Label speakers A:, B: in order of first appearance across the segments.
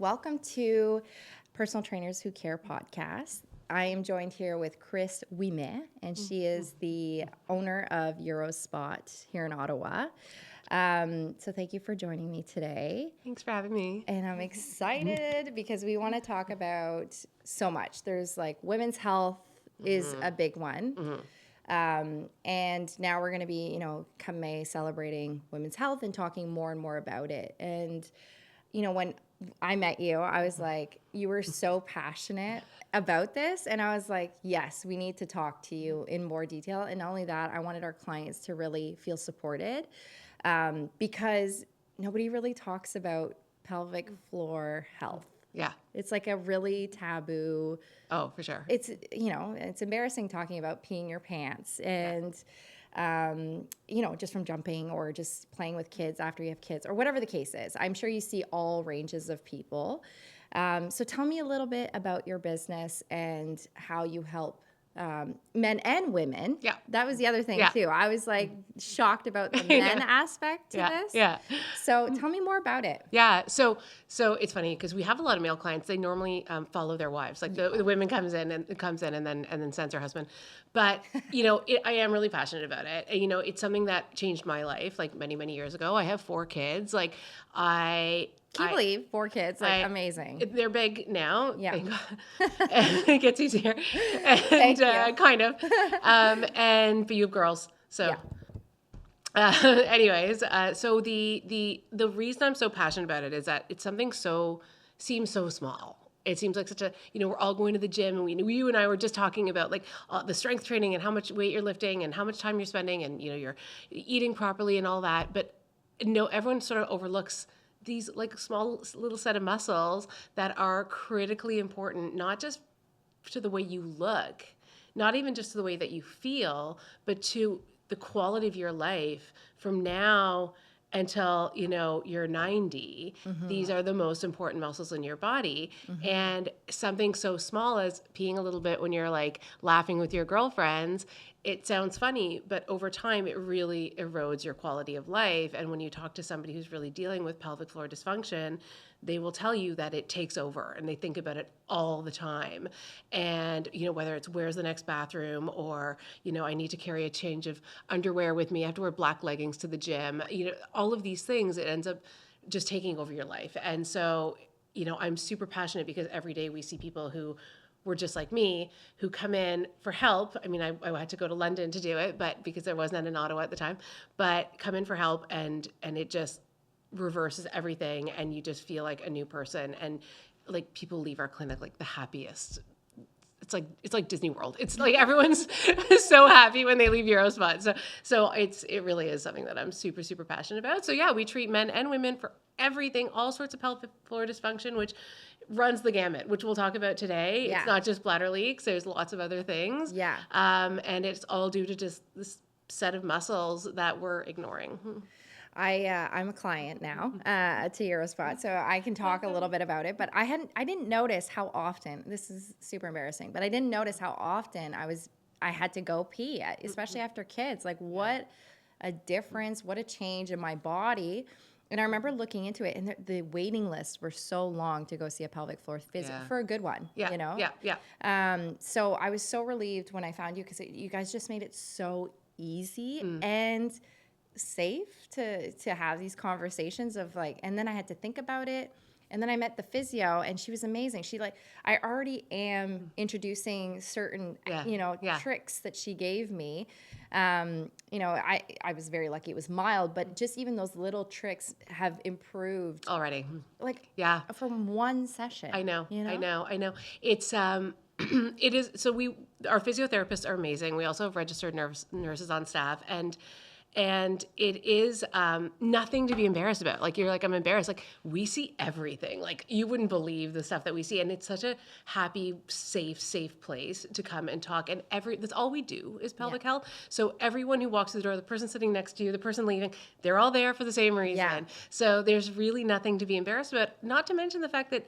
A: Welcome to Personal Trainers Who Care podcast. I am joined here with Kris Ouimet, and she is the owner of UROSPOT here in Ottawa. So thank you for joining me today.
B: Thanks for having me.
A: And I'm excited because we want to talk about so much. There's like women's health is a big one. And now we're going to be, come May, celebrating women's health and talking more and more about it. And, when I met you, I was like, you were so passionate about this. And I was like, yes, we need to talk to you in more detail. And not only that, I wanted our clients to really feel supported because nobody really talks about pelvic floor health.
B: Yeah.
A: It's like a really taboo.
B: Oh, for sure.
A: It's, it's embarrassing talking about peeing your pants and, just from jumping or just playing with kids after you have kids or whatever the case is. I'm sure you see all ranges of people. So tell me a little bit about your business and how you help men and women.
B: Yeah.
A: That was the other thing too. I was like shocked about the men aspect to this.
B: Yeah.
A: So tell me more about it.
B: Yeah. So it's funny because we have a lot of male clients. They normally follow their wives. Like the women comes in and then sends her husband. But I am really passionate about it. And, it's something that changed my life. Like many, many years ago. I have 4 kids. Like
A: Can you believe 4 kids? Amazing.
B: They're big now.
A: Yeah.
B: It gets easier. And kind of. But you have girls. So. Yeah. So the reason I'm so passionate about it is that it's something seems so small. It seems like such a, we're all going to the gym and you and I were just talking about like the strength training and how much weight you're lifting and how much time you're spending and, you're eating properly and all that. But no, everyone sort of overlooks these like small little set of muscles that are critically important, not just to the way you look, not even just to the way that you feel, but to the quality of your life from now until, you're 90. These are the most important muscles in your body. And something so small as peeing a little bit when you're like laughing with your girlfriends, it sounds funny, but over time it really erodes your quality of life. And when you talk to somebody who's really dealing with pelvic floor dysfunction, they will tell you that it takes over and they think about it all the time. And, whether it's where's the next bathroom or, I need to carry a change of underwear with me. I have to wear black leggings to the gym. All of these things, it ends up just taking over your life. And so, I'm super passionate because every day we see people who were just like me, who come in for help. I mean, I had to go to London to do it, but because there was none in Ottawa at the time, but come in for help and it just reverses everything and you just feel like a new person. And like people leave our clinic like the happiest. It's like Disney World. It's like everyone's so happy when they leave UROSPOT. So it really is something that I'm super, super passionate about. So yeah, we treat men and women for everything, all sorts of pelvic floor dysfunction, which runs the gamut, which we'll talk about today. Yeah. It's not just bladder leaks. There's lots of other things.
A: Yeah.
B: And it's all due to just this set of muscles that we're ignoring.
A: I'm a client now to UROSPOT, so I can talk a little bit about it. But I didn't notice how often. This is super embarrassing, but I didn't notice how often I had to go pee, especially after kids. Like what a difference, what a change in my body. And I remember looking into it, and the waiting lists were so long to go see a pelvic floor physio for a good one.
B: Yeah.
A: So I was so relieved when I found you because you guys just made it so easy and safe to have these conversations of like, and then I had to think about it. And then I met the physio and she was amazing. I already am introducing certain, tricks that she gave me. I was very lucky it was mild, but just even those little tricks have improved
B: already.
A: From one session.
B: I know. It's, it is. So our physiotherapists are amazing. We also have registered nurses on staff and it is nothing to be embarrassed about. Like, you're like, I'm embarrassed. Like, we see everything. Like, you wouldn't believe the stuff that we see. And it's such a happy, safe place to come and talk. And that's all we do is pelvic health. So everyone who walks through the door, the person sitting next to you, the person leaving, they're all there for the same reason. Yeah. So there's really nothing to be embarrassed about. Not to mention the fact that,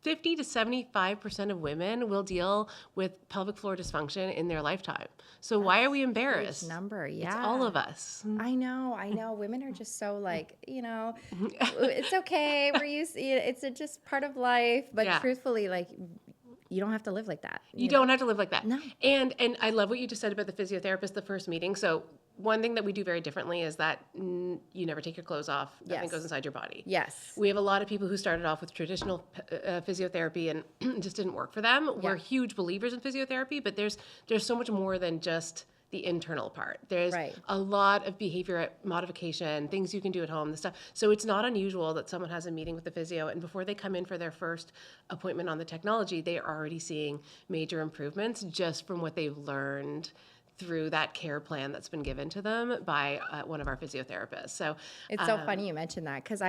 B: 50 to 75% of women will deal with pelvic floor dysfunction in their lifetime. So why are we embarrassed?
A: Huge number, yeah.
B: It's all of us.
A: I know. Women are just so like, it's okay. We're used. It's just part of life. But truthfully, like, you don't have to live like that.
B: You don't have to live like that.
A: No.
B: And I love what you just said about the physiotherapist, the first meeting. So one thing that we do very differently is that you never take your clothes off. Nothing goes inside your body.
A: Yes.
B: We have a lot of people who started off with traditional physiotherapy and just didn't work for them. We're huge believers in physiotherapy, but there's so much more than just the internal part. There's a lot of behavior modification, things you can do at home, the stuff. So it's not unusual that someone has a meeting with the physio, and before they come in for their first appointment on the technology, they are already seeing major improvements just from what they've learned through that care plan that's been given to them by one of our physiotherapists. So
A: it's so funny you mentioned that, because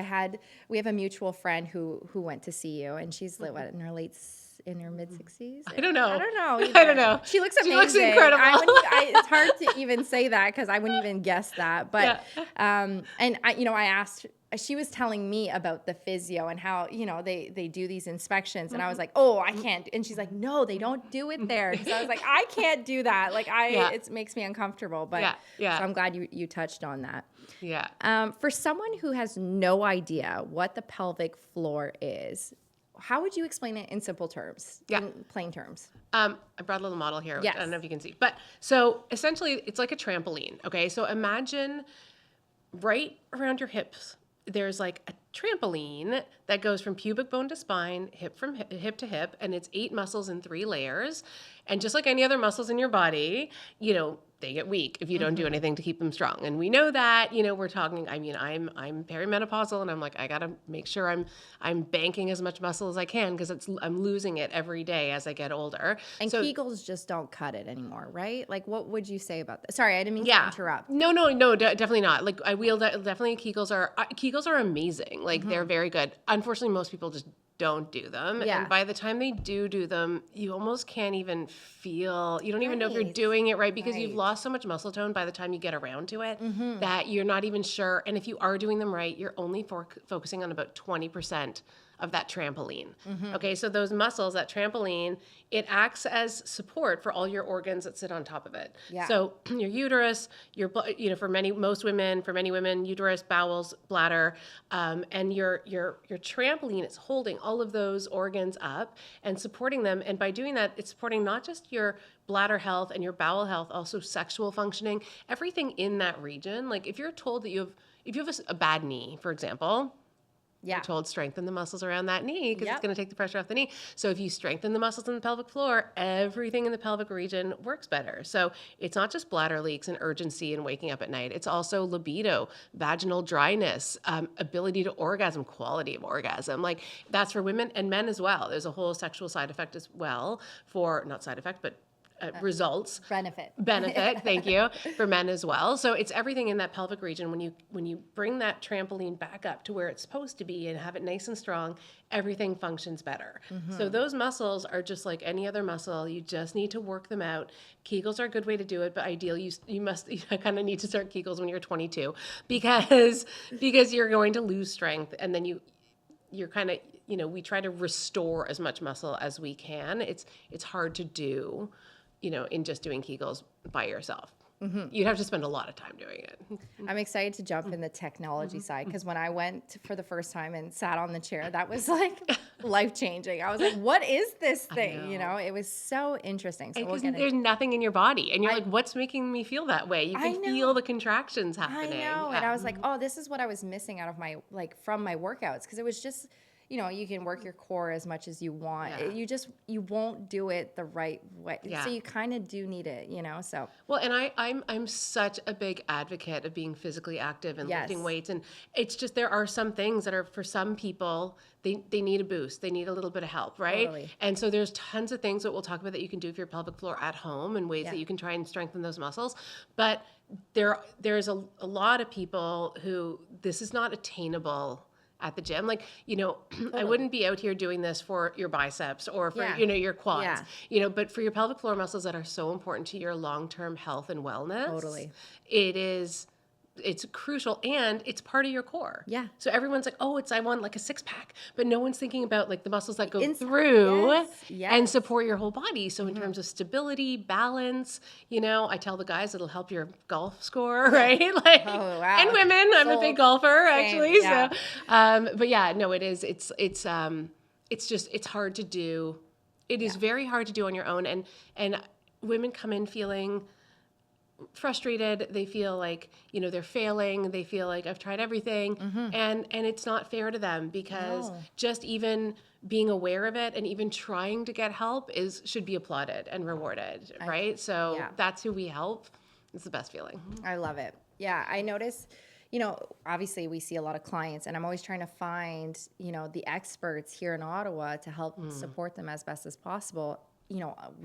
A: we have a mutual friend who went to see you, and she's in her mid 60s.
B: I don't know.
A: I don't know. She looks amazing.
B: She looks incredible.
A: It's hard to even say that because I wouldn't even guess that. But and I asked. She was telling me about the physio and how, they do these inspections. And I was like, oh, I can't. And she's like, no, they don't do it there. So I was like, I can't do that. Like it makes me uncomfortable. But so I'm glad you touched on that.
B: Yeah.
A: For someone who has no idea what the pelvic floor is, how would you explain it in simple terms, in plain terms?
B: I brought a little model here.
A: Yes.
B: I don't know if you can see. But so essentially it's like a trampoline. Okay. So imagine right around your hips, there's like a trampoline that goes from pubic bone to spine, hip to hip, and it's 8 muscles in 3 layers. And just like any other muscles in your body, they get weak if you don't do anything to keep them strong. And we know that, we're talking, I'm perimenopausal, and I'm like, I got to make sure I'm banking as much muscle as I can, because I'm losing it every day as I get older.
A: And Kegels just don't cut it anymore, right? Like, what would you say about that? Sorry, I didn't mean to interrupt.
B: No, definitely not. Like, definitely Kegels are amazing. Like, they're very good. Unfortunately, most people just don't do them.
A: Yeah.
B: And by the time they do them, you almost can't even feel, you don't even know if you're doing it right, because you've lost so much muscle tone by the time you get around to it that you're not even sure. And if you are doing them right, you're only focusing on about 20% of that trampoline. Okay, so those muscles, that trampoline, it acts as support for all your organs that sit on top of it.
A: Yeah.
B: So your uterus, for many women, uterus, bowels, bladder, and your trampoline is holding all of those organs up and supporting them. And by doing that, it's supporting not just your bladder health and your bowel health, also sexual functioning, everything in that region. Like if you're told that if you have a bad knee, for example, you're told strengthen the muscles around that knee because it's going to take the pressure off the knee. So if you strengthen the muscles in the pelvic floor, everything in the pelvic region works better. So it's not just bladder leaks and urgency and waking up at night. It's also libido, vaginal dryness, ability to orgasm, quality of orgasm. Like that's for women and men as well. There's a whole sexual side effect as well not side effect, but results.
A: Benefit,
B: thank you, for men as well. So it's everything in that pelvic region. When you bring that trampoline back up to where it's supposed to be and have it nice and strong, everything functions better. So those muscles are just like any other muscle. You just need to work them out. Kegels are a good way to do it, but ideally you kind of need to start Kegels when you're 22 because you're going to lose strength, and then you're kind of, we try to restore as much muscle as we can. It's hard to do, in just doing Kegels by yourself. You'd have to spend a lot of time doing it.
A: I'm excited to jump in the technology side, because when I went for the first time and sat on the chair, that was like life-changing. I was like, what is this thing? It was so interesting. So
B: there's nothing in your body. And you're like, what's making me feel that way? You can feel the contractions happening.
A: I know. And I was like, oh, this is what I was missing out of from my workouts. Because it was just, you can work your core as much as you want. Yeah. You won't do it the right way. Yeah. So you kind of do need it, so.
B: Well, and I'm such a big advocate of being physically active and lifting weights. And it's just, there are some things that are, for some people, they need a boost. They need a little bit of help, right?
A: Totally.
B: And so there's tons of things that we'll talk about that you can do for your pelvic floor at home and ways that you can try and strengthen those muscles. But there's a lot of people who this is not attainable at the gym. Like, I wouldn't be out here doing this for your biceps or for, your quads, but for your pelvic floor muscles that are so important to your long-term health and wellness.
A: Totally.
B: It is it's crucial, and it's part of your core.
A: Yeah.
B: So everyone's like, oh, I want like a six pack, but no one's thinking about like the muscles that go through and support your whole body. So in terms of stability, balance, I tell the guys it'll help your golf score, right? Like,
A: oh, wow.
B: And women, I'm a big golfer actually. Yeah. So, but yeah, no, it is. It's hard to do. It is very hard to do on your own, and women come in feeling frustrated. They feel like they're failing. They feel like I've tried everything, and it's not fair to them, because just even being aware of it and even trying to get help should be applauded and rewarded, right? So that's who we help. It's the best feeling.
A: I love it. Yeah, I notice. Obviously we see a lot of clients, and I'm always trying to find the experts here in Ottawa to help support them as best as possible.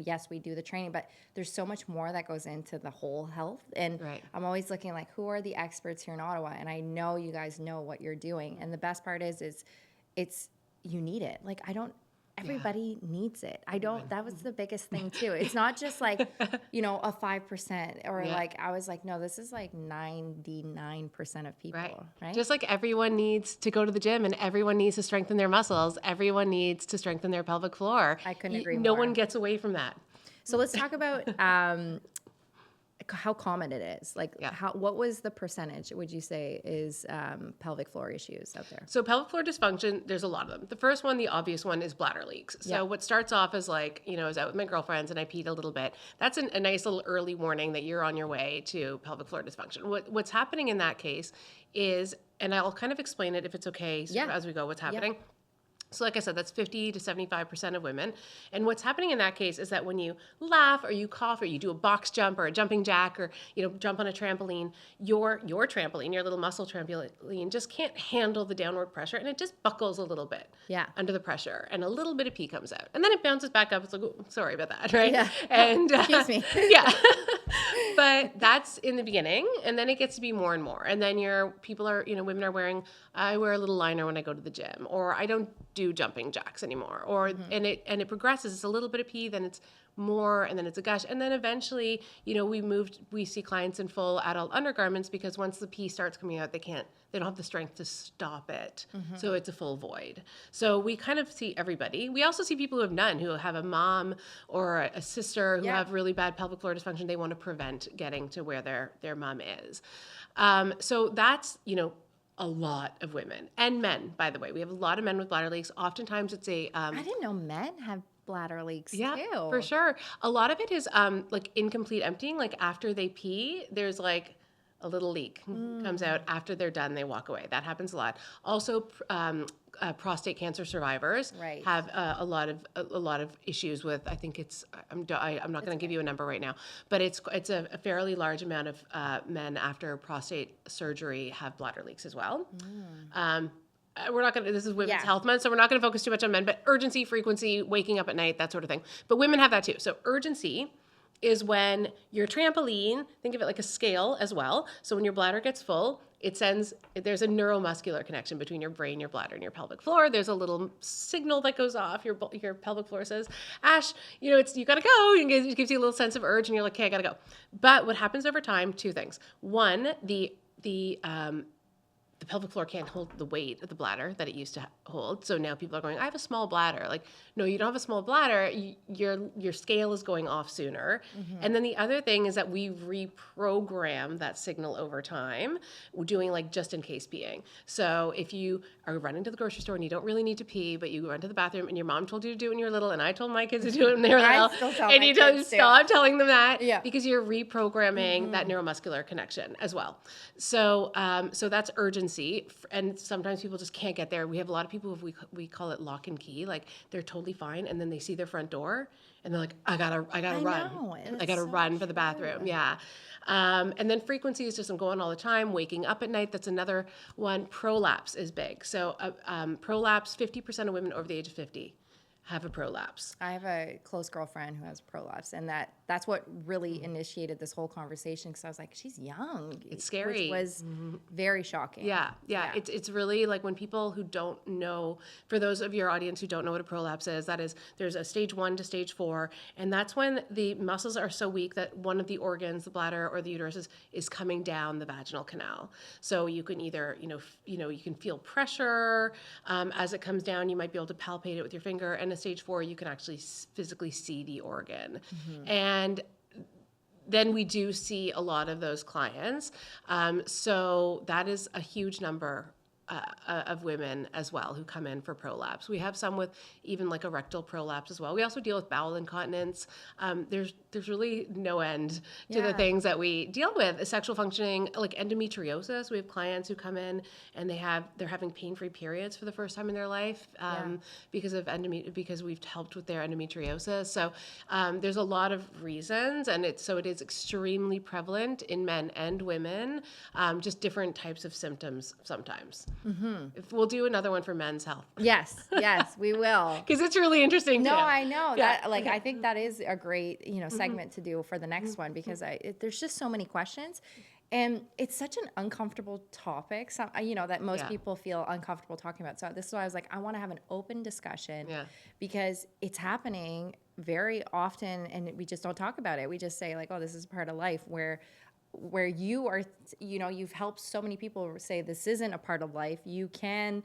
A: Yes, we do the training, but there's so much more that goes into the whole health. And I'm always looking like, who are the experts here in Ottawa? And I know you guys know what you're doing. And the best part is you need it. Like, everybody needs it. That was the biggest thing too. It's not just like, a 5% or like, I was like, no, this is like 99% of people, right?
B: Just like everyone needs to go to the gym and everyone needs to strengthen their muscles. Everyone needs to strengthen their pelvic floor.
A: I couldn't agree more.
B: No one gets away from that.
A: So let's talk about, how common it is. Like, what was the percentage, would you say, is pelvic floor issues out there?
B: So pelvic floor dysfunction, there's a lot of them. The first one, the obvious one, is bladder leaks. So what starts off as like, I was out with my girlfriends and I peed a little bit. That's a nice little early warning that you're on your way to pelvic floor dysfunction. What's happening in that case is, and I'll kind of explain it if it's okay as we go, what's happening. Yeah. So like I said, that's 50 to 75% of women. And what's happening in that case is that when you laugh or you cough or you do a box jump or a jumping jack or, jump on a trampoline, your trampoline, your little muscle trampoline just can't handle the downward pressure, and it just buckles a little bit under the pressure, and a little bit of pee comes out. And then it bounces back up. It's like, oh, sorry about that, right?
A: Yeah.
B: And
A: excuse me.
B: Yeah. But that's in the beginning, and then it gets to be more and more. And then women are wearing, I wear a little liner when I go to the gym, or I don't do jumping jacks anymore, or and it progresses. It's a little bit of pee, then it's more, and then it's a gush, and then eventually, we see clients in full adult undergarments, because once the pee starts coming out, they don't have the strength to stop it, so it's a full void. So we kind of see everybody. We also see people who have none, who have a mom or a sister who have really bad pelvic floor dysfunction. They want to prevent getting to where their mom is. So that's a lot of women and men, by the way. We have a lot of men with bladder leaks. Oftentimes it's I
A: didn't know men have bladder leaks too.
B: Yeah, for sure. A lot of it is like incomplete emptying. Like after they pee, there's like a little leak comes out. After they're done, they walk away. That happens a lot. Also, prostate cancer survivors have a lot of issues with. I think I'm not going to give you a number right now, but it's a fairly large amount of men after prostate surgery have bladder leaks as well. We're not going to, this is Women's Health Month, so we're not going to focus too much on men, but urgency, frequency, waking up at night, that sort of thing. But women have that too. So urgency is when your trampoline, think of it like a scale as well. So when your bladder gets full, there's a neuromuscular connection between your brain, your bladder, and your pelvic floor. There's a little signal that goes off. Your pelvic floor says, Ash, you gotta go. It gives you a little sense of urge, and you're like, okay, I gotta go. But what happens over time, two things. One, the pelvic floor can't hold the weight of the bladder that it used to hold. So now people are going, I have a small bladder. Like, no, you don't have a small bladder. Your scale is going off sooner. And then the other thing is that we reprogram that signal over time. We're doing like just in case peeing. So if you are running to the grocery store and you don't really need to pee, but you run to the bathroom and your mom told you to do it when you were little, and I told my kids to do it when they were little, and you stop telling them that because you're reprogramming that neuromuscular connection as well. So that's urgency. And sometimes people just can't get there. We have a lot of people, we call it lock and key, like they're totally fine, and then they see their front door and they're like, I gotta run. I gotta run for the bathroom. Yeah. And then frequency is just I'm going all the time, waking up at night. That's another one. Prolapse is big. So prolapse, 50% of women over the age of 50 have a prolapse.
A: I have a close girlfriend who has prolapse, and that's what really initiated this whole conversation, because I was like, she's young.
B: It's scary.
A: Which was very shocking.
B: Yeah. It's really like when people who don't know, for those of your audience who don't know what a prolapse is, that is, there's a stage 1 to stage 4, and that's when the muscles are so weak that one of the organs, the bladder or the uterus, is coming down the vaginal canal. So you can either, you can feel pressure as it comes down. You might be able to palpate it with your finger, and a stage 4, you can actually physically see the organ. And then we do see a lot of those clients. So that is a huge number of women as well who come in for prolapse. We have some with even like a rectal prolapse as well. We also deal with bowel incontinence. There's really no end to the things that we deal with. Sexual functioning, like endometriosis. We have clients who come in and they're having pain-free periods for the first time in their life because we've helped with their endometriosis. So there's a lot of reasons, and it is extremely prevalent in men and women. Just different types of symptoms sometimes. If we'll do another one for men's health.
A: Yes, we will.
B: Because it's really interesting too.
A: No, I know that. Like, I think that is a great, segment to do for the next one, because there's just so many questions, and it's such an uncomfortable topic. So, that most people feel uncomfortable talking about. So this is why I was like, I want to have an open discussion, because it's happening very often, and we just don't talk about it. We just say like, oh, this is part of life, where you are, you've helped so many people say this isn't a part of life. You can,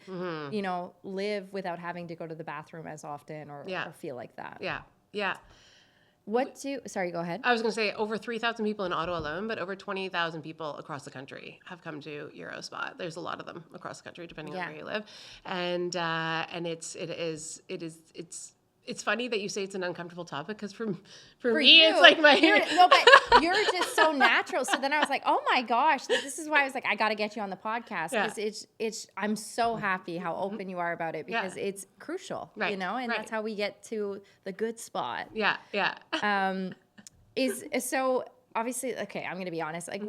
A: live without having to go to the bathroom as often or feel like that.
B: Yeah.
A: Sorry, go ahead.
B: I was going to say over 3,000 people in Ottawa alone, but over 20,000 people across the country have come to UROSPOT. There's a lot of them across the country, depending on where you live. And it's funny that you say it's an uncomfortable topic, because for me, it's like but
A: you're just so natural. So then I was like, oh my gosh, this is why I was like, I got to get you on the podcast, because I'm so happy how open you are about it, because it's crucial, and that's how we get to the good spot. So obviously, okay, I'm going to be honest. Like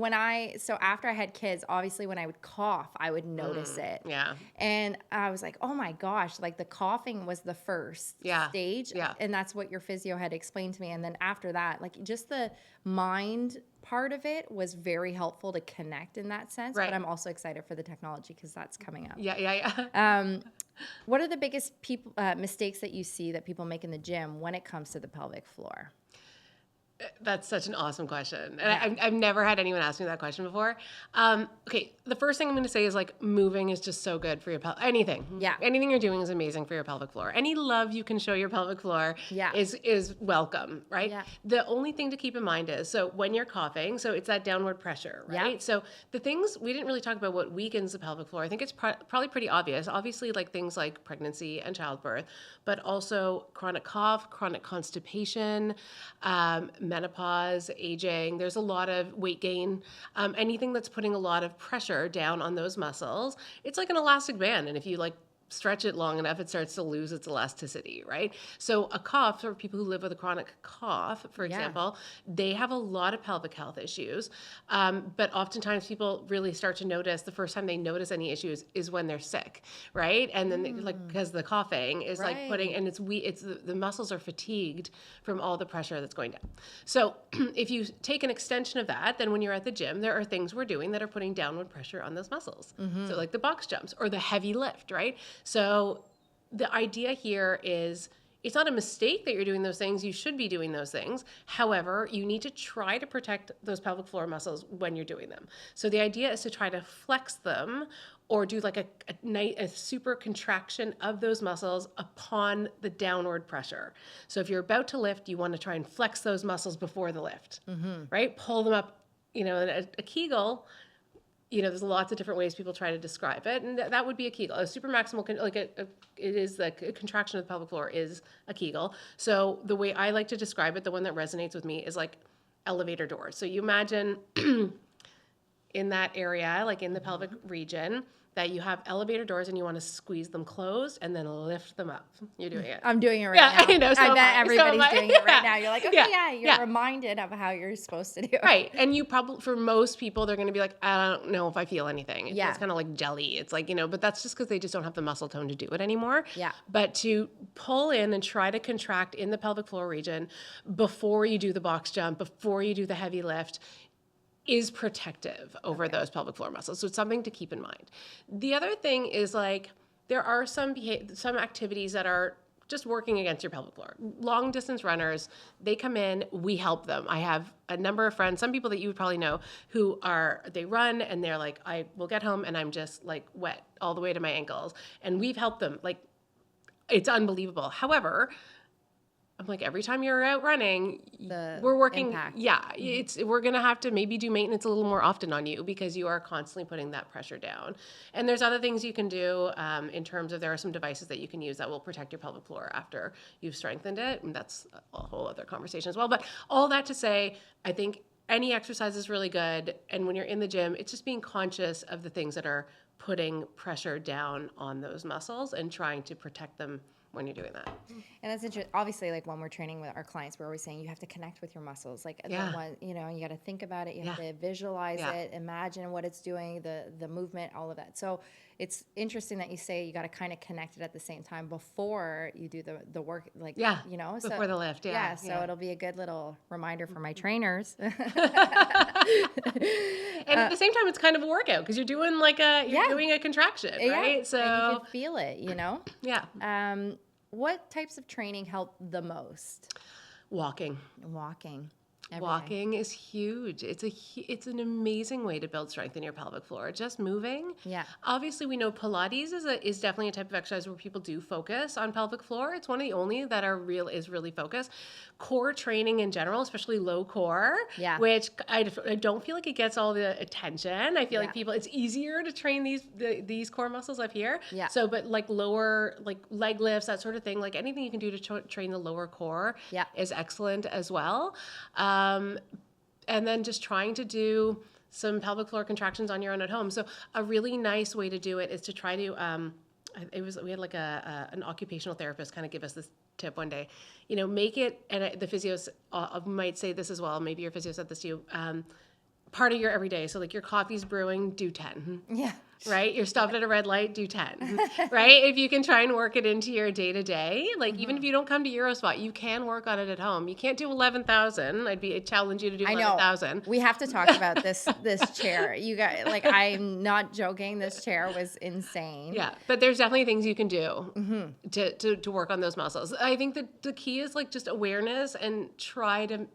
A: after I had kids, obviously when I would cough, I would notice it.
B: Yeah.
A: And I was like, oh my gosh, like the coughing was the first stage. Yeah. And that's what your physio had explained to me. And then after that, like just the mind part of it was very helpful to connect in that sense. Right. But I'm also excited for the technology, because that's coming up.
B: Yeah.
A: What are the biggest mistakes that you see that people make in the gym when it comes to the pelvic floor?
B: That's such an awesome question. And I've never had anyone ask me that question before. Okay, the first thing I'm going to say is like moving is just so good for your anything. Yeah. Anything you're doing is amazing for your pelvic floor. Any love you can show your pelvic floor is welcome, right? Yeah. The only thing to keep in mind is, so when you're coughing, so it's that downward pressure, right? Yeah. So the things, we didn't really talk about what weakens the pelvic floor. I think it's probably pretty obvious. Obviously, like things like pregnancy and childbirth, but also chronic cough, chronic constipation, menopause, aging. There's a lot of weight gain. Anything that's putting a lot of pressure down on those muscles, it's like an elastic band. And if you like stretch it long enough, it starts to lose its elasticity, right? So a cough, for people who live with a chronic cough, for example, they have a lot of pelvic health issues. But oftentimes people really start to notice, the first time they notice any issues is when they're sick, right? And then because the coughing is like putting, and the muscles are fatigued from all the pressure that's going down. So if you take an extension of that, then when you're at the gym, there are things we're doing that are putting downward pressure on those muscles. So like the box jumps or the heavy lift, right? So the idea here is, it's not a mistake that you're doing those things. You should be doing those things. However, you need to try to protect those pelvic floor muscles when you're doing them. So the idea is to try to flex them, or do like a super contraction of those muscles upon the downward pressure. So if you're about to lift, you want to try and flex those muscles before the lift, right? Pull them up, a Kegel. There's lots of different ways people try to describe it, and that would be a Kegel. A supermaximal, it is like a contraction of the pelvic floor is a Kegel. So the way I like to describe it, the one that resonates with me, is like elevator doors. So you imagine in that area, like in the pelvic region, that you have elevator doors and you want to squeeze them closed and then lift them up. You're doing it.
A: I'm doing it right now.
B: I know. So
A: I bet everybody's doing it right
B: Yeah.
A: now. You're like, okay, you're reminded of how you're supposed to do it.
B: Right. And you probably, for most people, they're going to be like, I don't know if I feel anything. It's kind of like jelly. It's like, but that's just because they just don't have the muscle tone to do it anymore.
A: Yeah.
B: But to pull in and try to contract in the pelvic floor region before you do the box jump, before you do the heavy lift, is protective over those pelvic floor muscles. So it's something to keep in mind. The other thing is like, there are some activities that are just working against your pelvic floor. Long distance runners, they come in, we help them. I have a number of friends, some people that you would probably know, they run and they're like, I will get home and I'm just like wet all the way to my ankles. And we've helped them. Like, it's unbelievable. However, I'm like, every time you're out running, we're working.
A: Impact.
B: Yeah, we're going to have to maybe do maintenance a little more often on you because you are constantly putting that pressure down. And there's other things you can do in terms of, there are some devices that you can use that will protect your pelvic floor after you've strengthened it. And that's a whole other conversation as well. But all that to say, I think any exercise is really good. And when you're in the gym, it's just being conscious of the things that are putting pressure down on those muscles and trying to protect them when you're doing that.
A: And that's interesting. Obviously, like when we're training with our clients, we're always saying you have to connect with your muscles. Like, you got to think about it. You have to visualize it, imagine what it's doing, the movement, all of that. So it's interesting that you say you got to kind of connect it at the same time before you do the work. Like,
B: before the lift.
A: So it'll be a good little reminder for my trainers.
B: And at the same time, it's kind of a workout because you're doing doing a contraction, right? So
A: and you can feel it,
B: Yeah.
A: What types of training help the most?
B: Walking. Walking is huge. It's an amazing way to build strength in your pelvic floor. Just moving.
A: Yeah.
B: Obviously, we know Pilates is definitely a type of exercise where people do focus on pelvic floor. It's one of the only that is really focused. Core training in general, especially low core, which I don't feel like it gets all the attention. I feel like it's easier to train these core muscles up here.
A: Yeah.
B: So, but like lower, like leg lifts, that sort of thing, like anything you can do to train the lower core is excellent as well. And then just trying to do some pelvic floor contractions on your own at home. So a really nice way to do it is to try to, we had like an occupational therapist kind of give us this tip one day, make it, and the physios might say this as well, maybe your physio said this to you, part of your everyday. So like your coffee's brewing, do 10.
A: Yeah.
B: Right? You're stopped at a red light, do 10, right? If you can try and work it into your day-to-day, like even if you don't come to UROSPOT, you can work on it at home. You can't do 11,000. I'd challenge you to do 11,000.
A: We have to talk about this chair. You got, like, I'm not joking. This chair was insane.
B: Yeah, but there's definitely things you can do to work on those muscles. I think that the key is like just awareness and try to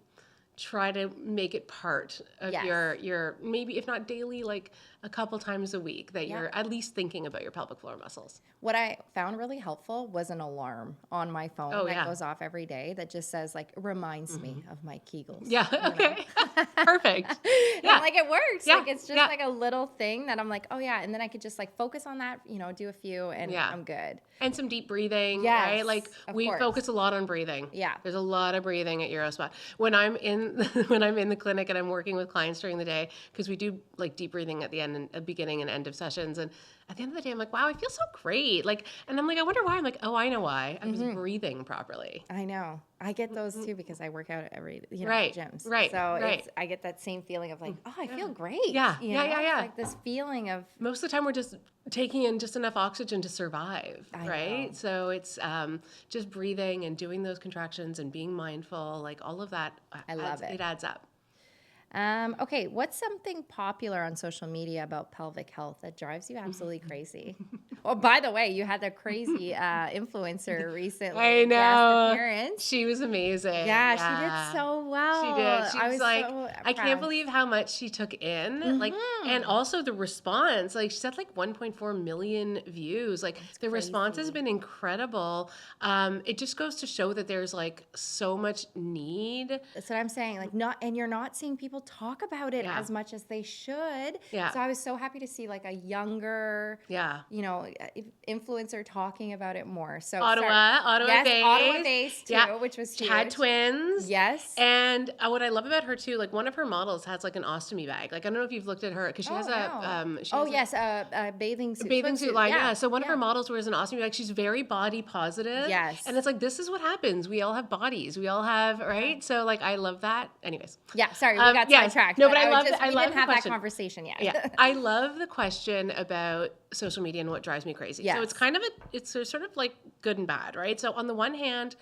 B: make it part of your maybe if not daily, like a couple times a week that you're at least thinking about your pelvic floor muscles.
A: What I found really helpful was an alarm on my phone that goes off every day that just says like reminds me of my Kegels.
B: Yeah. Okay. Perfect. Yeah.
A: And, like it works.
B: Yeah.
A: Like it's just like a little thing that I'm like, oh yeah, and then I could just like focus on that, do a few and I'm good.
B: And some deep breathing, right? Like we focus a lot on breathing.
A: Yeah.
B: There's a lot of breathing at UROSPOT. When I'm in the clinic and I'm working with clients during the day, because we do like deep breathing at the end and beginning and end of sessions, and at the end of the day I'm like, wow, I feel so great. Like, and I'm like, I wonder why. I'm like, oh, I know why. I was breathing properly.
A: I know. I get those too because I work out at every gyms.
B: Right.
A: So I get that same feeling of like, oh, I feel great.
B: Yeah.
A: Like this feeling of
B: most of the time we're just taking in just enough oxygen to survive, right? So it's just breathing and doing those contractions and being mindful, like all of that.
A: I love it.
B: It adds up.
A: Okay, what's something popular on social media about pelvic health that drives you absolutely crazy? Oh, by the way, you had the crazy influencer recently.
B: I know.
A: Appearance.
B: She was amazing.
A: Yeah, she did so well.
B: She did. She was like,
A: so
B: I can't believe how much she took in. Like, and also the response. Like, she said like 1.4 million views. Like, the response has been incredible. It just goes to show that there's like so much need.
A: That's what I'm saying. Like, you're not seeing people talk about it as much as they should.
B: Yeah.
A: So I was so happy to see like a younger, influencer talking about it more. So
B: Ottawa
A: based too, which was huge.
B: Had twins.
A: Yes.
B: And what I love about her too, like one of her models has like an ostomy bag. Like I don't know if you've looked at her because she has
A: a bathing suit.
B: Bathing suit line. Yeah. So one of her models wears an ostomy bag. She's very body positive.
A: Yes.
B: And it's like, this is what happens. We all have bodies. We all have, right? So like, I love that. Anyways.
A: Yeah. Sorry, we got sidetracked.
B: No, but I love
A: we
B: didn't
A: have
B: that
A: conversation yet.
B: Yeah. I love the question about social media and what drives me crazy.
A: Yes.
B: So it's kind of it's sort of like good and bad, right? So on the one hand,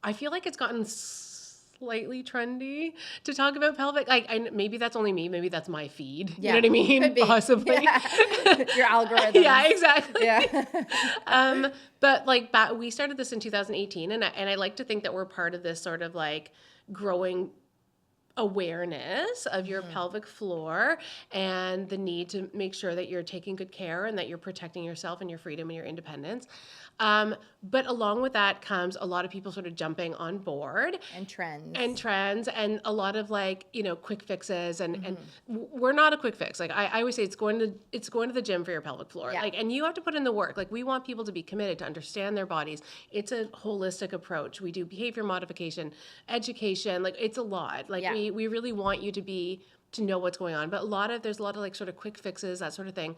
B: I feel like it's gotten slightly trendy to talk about pelvic. Like, maybe that's only me. Maybe that's my feed. You know what I mean?
A: Could be.
B: Possibly.
A: Yeah. Your algorithm.
B: Yeah, exactly.
A: Yeah.
B: But like, we started this in 2018, and I like to think that we're part of this sort of like growing awareness of your pelvic floor and the need to make sure that you're taking good care and that you're protecting yourself and your freedom and your independence. But along with that comes a lot of people sort of jumping on board.
A: And trends
B: and a lot of like, quick fixes and we're not a quick fix. Like I always say it's going to the gym for your pelvic floor.
A: Yeah.
B: Like, and you have to put in the work. Like we want people to be committed to understand their bodies. It's a holistic approach. We do behavior modification, education, like it's a lot. Like we really want you to know what's going on, but there's a lot of like sort of quick fixes, that sort of thing.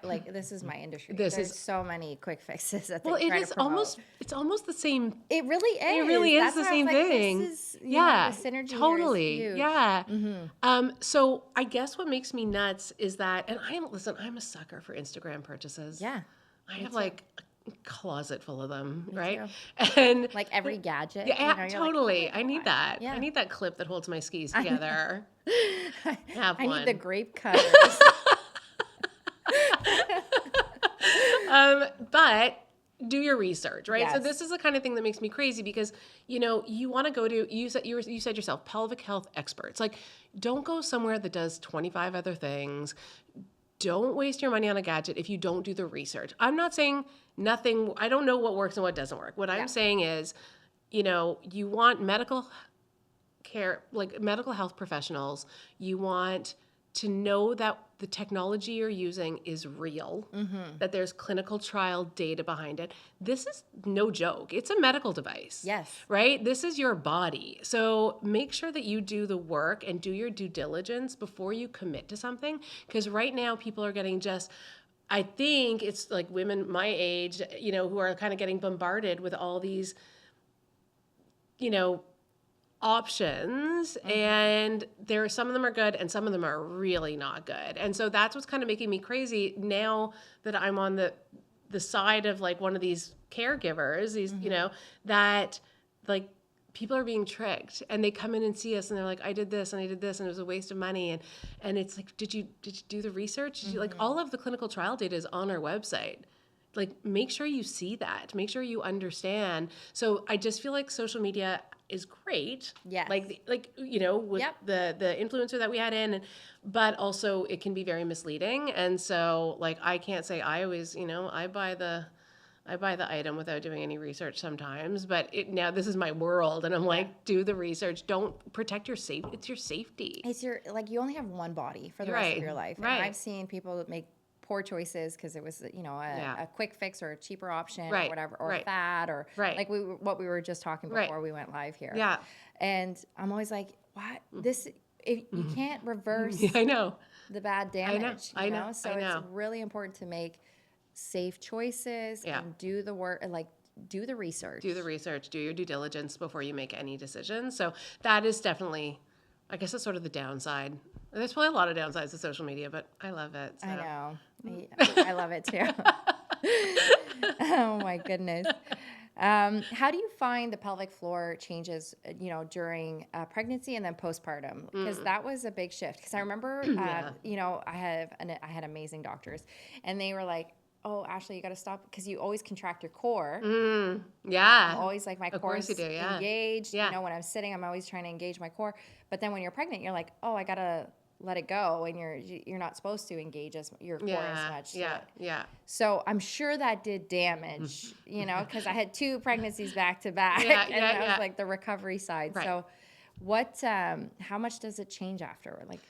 A: Like this is my industry.
B: There's
A: so many quick fixes that they
B: well,
A: try to promote.
B: It's almost the same.
A: It really is.
B: It really is the same thing.
A: This is,
B: the
A: synergy
B: totally.
A: Here is huge.
B: Yeah. So I guess what makes me nuts is that, and I'm a sucker for Instagram purchases.
A: Yeah.
B: I have like a closet full of them, right?
A: Too.
B: And
A: like every gadget.
B: Yeah, totally.
A: Like,
B: I need that.
A: Yeah.
B: I need that clip that holds my skis together.
A: I
B: one.
A: need the grape cutters.
B: But do your research, right?
A: Yes.
B: So this is the kind of thing that makes me crazy because, you want to go to, you said yourself, pelvic health experts. Like, don't go somewhere that does 25 other things. Don't waste your money on a gadget if you don't do the research. I'm not saying nothing. I don't know what works and what doesn't work. What I'm saying is, you want medical care, like medical health professionals, you want to know that the technology you're using is real, that there's clinical trial data behind it. This is no joke. It's a medical device. Yes. Right? This is your body. So make sure that you do the work and do your due diligence before you commit to something. Because right now people are getting I think it's like women my age, who are kind of getting bombarded with all these, options, and some of them are good and some of them are really not good. And so that's what's kind of making me crazy now that I'm on the side of like one of these caregivers, that like people are being tricked and they come in and see us and they're like, I did this and I did this and it was a waste of money. And it's like, did you do the research? Did you, like, all of the clinical trial data is on our website. Like, make sure you see that, make sure you understand. So I just feel like social media is great. Yeah. With the influencer that we had in, but also it can be very misleading. And so like, I can't say I always, I buy the item without doing any research sometimes, but now this is my world and I'm like, do the research. Don't protect your safety. It's your safety.
A: It's you only have one body for the rest of your life. And I've seen people make poor choices because it was, a quick fix or a cheaper option or whatever, or fat or like what we were just talking before we went live here. Yeah. And I'm always like, what? You can't reverse
B: I know.
A: the bad damage.
B: I know.
A: So it's really important to make safe choices and do the work, like do the research. Do
B: your due diligence before you make any decisions. So that is definitely, I guess, that's sort of the downside. There's probably a lot of downsides to social media, but I love it. So.
A: I know. I love it too. Oh my goodness. How do you find the pelvic floor changes, during pregnancy and then postpartum? Because that was a big shift. Because I remember, I had amazing doctors, and they were like, "Oh, Ashley, you got to stop because you always contract your core."
B: Yeah.
A: I'm always like my core is engaged. Yeah. When I'm sitting, I'm always trying to engage my core. But then when you're pregnant, you're like, "Oh, I gotta let it go," and you're not supposed to engage your core as much.
B: Yeah.
A: So I'm sure that did damage, because I had 2 pregnancies back to back, and that was like the recovery side. Right. So, how much does it change after? Like,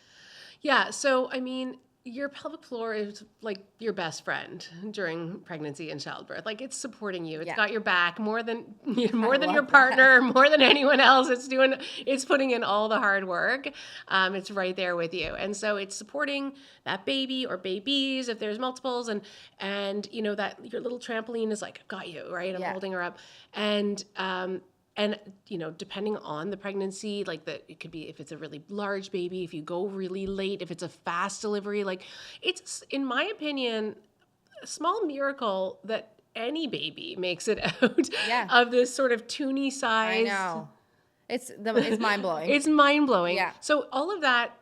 B: so I mean, your pelvic floor is like your best friend during pregnancy and childbirth. Like it's supporting you. It's got your back more than your partner, more than anyone else. It's putting in all the hard work. It's right there with you. And so it's supporting that baby or babies if there's multiples, and you know that your little trampoline is like, I've got you, right? I'm holding her up. And, you know, depending on the pregnancy, like it could be if it's a really large baby, if you go really late, if it's a fast delivery, like it's, in my opinion, a small miracle that any baby makes it out of this sort of toony size.
A: I know. It's mind blowing.
B: It's mind blowing.
A: Yeah.
B: So all of that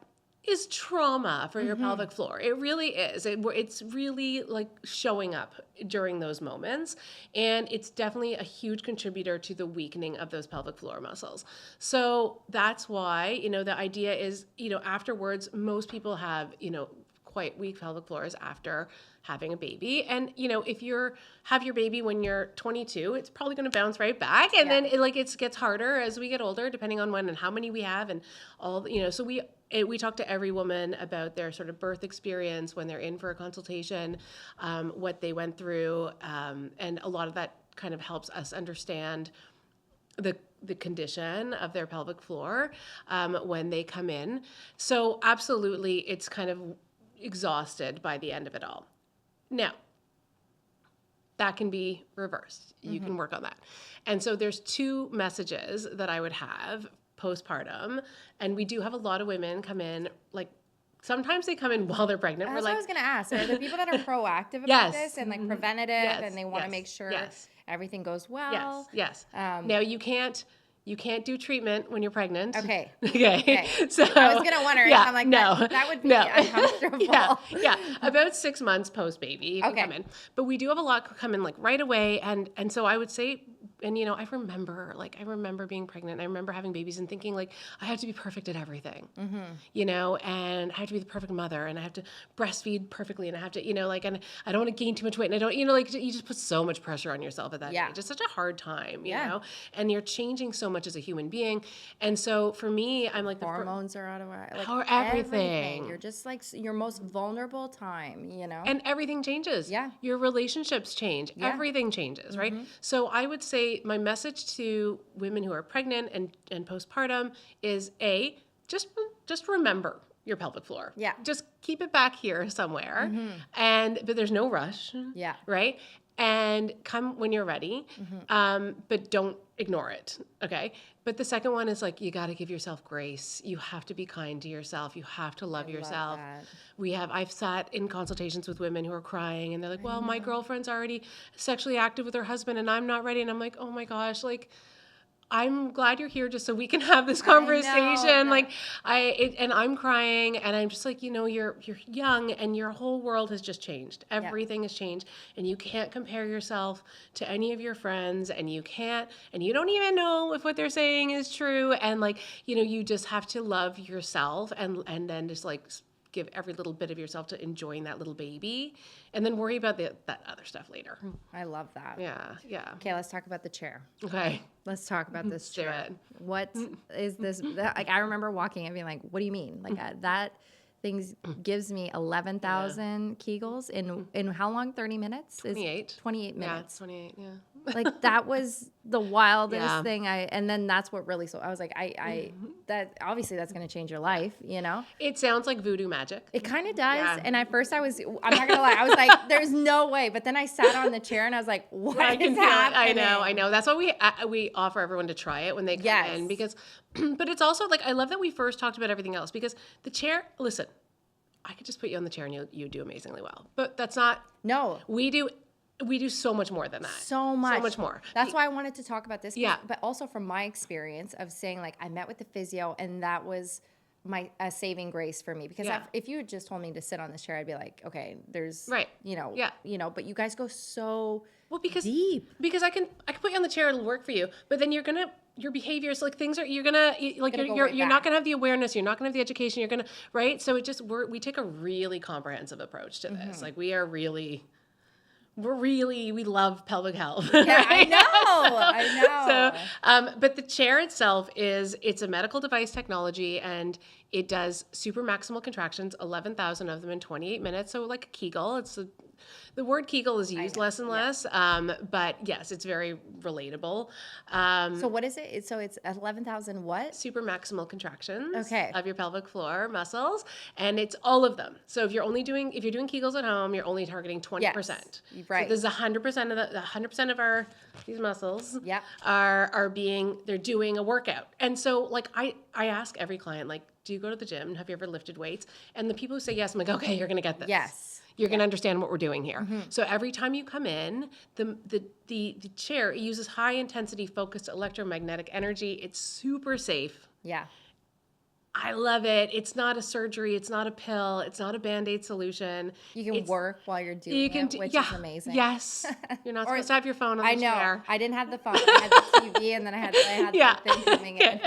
B: is trauma for your pelvic floor. It really is. It's really like showing up during those moments. And it's definitely a huge contributor to the weakening of those pelvic floor muscles. So that's why, you know, the idea is, you know, afterwards, most people have, you know, quite weak pelvic floors after having a baby. And, you know, if have your baby when you're 22, it's probably going to bounce right back. And then it gets harder as we get older, depending on when and how many we have and all, you know, so we talk to every woman about their sort of birth experience when they're in for a consultation, what they went through. And a lot of that kind of helps us understand the condition of their pelvic floor when they come in. So absolutely, it's kind of exhausted by the end of it all. Now, that can be reversed. You can work on that. And so there's two messages that I would have postpartum. And we do have a lot of women come in, like sometimes they come in while they're pregnant.
A: That's what I was going to ask. Are there people that are proactive about this and like preventative and they want to make sure everything goes well?
B: Yes. Now you can't do treatment when you're pregnant.
A: Okay.
B: Okay. So
A: I was going to wonder. I'm like, no, that would be uncomfortable.
B: Yeah. About 6 months post baby, you can come in. But we do have a lot come in like right away. And so I would say, and you know, I remember being pregnant. And I remember having babies and thinking like, I have to be perfect at everything, you know, and I have to be the perfect mother and I have to breastfeed perfectly and I have to, you know, like, and I don't want to gain too much weight. And I don't, you know, like you just put so much pressure on yourself at that age. It's such a hard time, you know, and you're changing so much as a human being. And so for me, I'm like,
A: hormones are out of whack. Like
B: everything.
A: You're just like your most vulnerable time, you know,
B: and everything changes. Your relationships change. Everything changes. Right. So I would say my message to women who are pregnant and postpartum is just remember your pelvic floor. Just keep it back here somewhere. But there's no rush. Right. And come when you're ready, but don't ignore it, okay? But the second one is like, you got to give yourself grace. You have to be kind to yourself. You have to love yourself. I've sat in consultations with women who are crying, and they're like, well, my girlfriend's already sexually active with her husband, and I'm not ready. And I'm like, oh my gosh, like, I'm glad you're here just so we can have this conversation. And I'm crying and I'm just like, you know, you're young and your whole world has just changed. Everything has changed and you can't compare yourself to any of your friends and you don't even know if what they're saying is true. And like, you know, you just have to love yourself and then just like give every little bit of yourself to enjoying that little baby and then worry about that other stuff later.
A: I love that.
B: Yeah.
A: Okay, let's talk about the chair.
B: Okay.
A: Let's talk about this chair.
B: Do it.
A: What is this? Like, I remember walking and being like, what do you mean? Like that thing gives me 11,000 Kegels in how long? 30 minutes?
B: 28.
A: 28 minutes.
B: Yeah, 28, yeah.
A: Like that was the wildest thing and then that's what really I was like that obviously that's going to change your life, you know.
B: It sounds like voodoo magic.
A: It kind of does. And at first I'm not gonna lie, I was like there's no way, but then I sat on the chair and I was like, what is happening?
B: I know that's why we offer everyone to try it when they come in, because but it's also like I love that we first talked about everything else, because the chair, listen, I could just put you on the chair and you do amazingly well, but that's not we do so much more than that.
A: So much more. That's why I wanted to talk about this.
B: Yeah.
A: But also from my experience of saying, like, I met with the physio and that was a saving grace for me. Because if you had just told me to sit on this chair, I'd be like, okay, there's, you know, but you guys go so deep.
B: Because I can put you on the chair, it'll work for you. But then your behaviors, like things are, you're not gonna have the awareness, you're not gonna have the education, you're gonna, right? So we take a really comprehensive approach to this. Like we are really we love pelvic health.
A: Yeah,
B: Right?
A: I know.
B: But the chair itself it's a medical device technology, and it does super maximal contractions, 11,000 of them in 28 minutes. So like a Kegel, the word Kegel is used less and less, but yes, it's very relatable.
A: So what is it? So it's 11,000 what?
B: Super maximal contractions
A: Okay.
B: of your pelvic floor muscles, and it's all of them. So if you're doing Kegels at home, you're only targeting 20%.
A: Yes, right.
B: So this is 100% of the 100% of these muscles
A: Yeah.
B: they're doing a workout. And so like I ask every client, like, do you go to the gym? Have you ever lifted weights? And the people who say yes, I'm like, okay, you're gonna get this.
A: Yes.
B: You're going to understand what we're doing here. So every time you come in, the chair, it uses high intensity focused electromagnetic energy. It's super safe.
A: Yeah.
B: I love it. It's not a surgery. It's not a pill. It's not a Band-Aid solution.
A: You can work while you're doing it, which is amazing.
B: Yes. You're not supposed to have your phone on the chair.
A: I didn't have the phone. I had the TV, and then I had the thing coming in.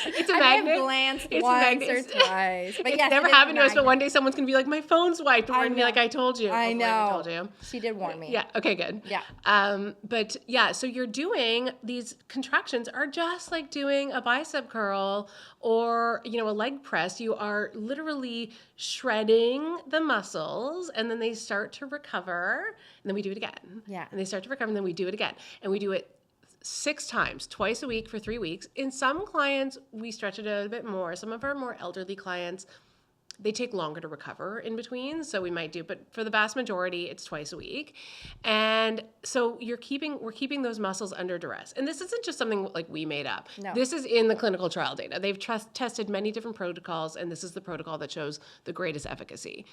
B: It's a magnet.
A: I glanced once or twice. But yes,
B: it's never happened to us, but one day someone's going to be like, my phone's wiped. And we're going to be like, I told you.
A: I know.
B: I told you.
A: She did warn me.
B: Yeah. Okay, good.
A: Yeah.
B: But yeah, so you're doing these contractions are just like doing a bicep curl or, a leg press. You are literally shredding the muscles, and then they start to recover, and then we do it again.
A: Yeah.
B: And they start to recover, and then we do it again. And we do it 6 times, twice a week for 3 weeks. In some clients, we stretch it out a bit more. Some of our more elderly clients, they take longer to recover in between. So we might do, but for the vast majority, it's twice a week. And so we're keeping those muscles under duress. And this isn't just something like we made up.
A: No.
B: This is in the clinical trial data. They've tested many different protocols, and this is the protocol that shows the greatest efficacy.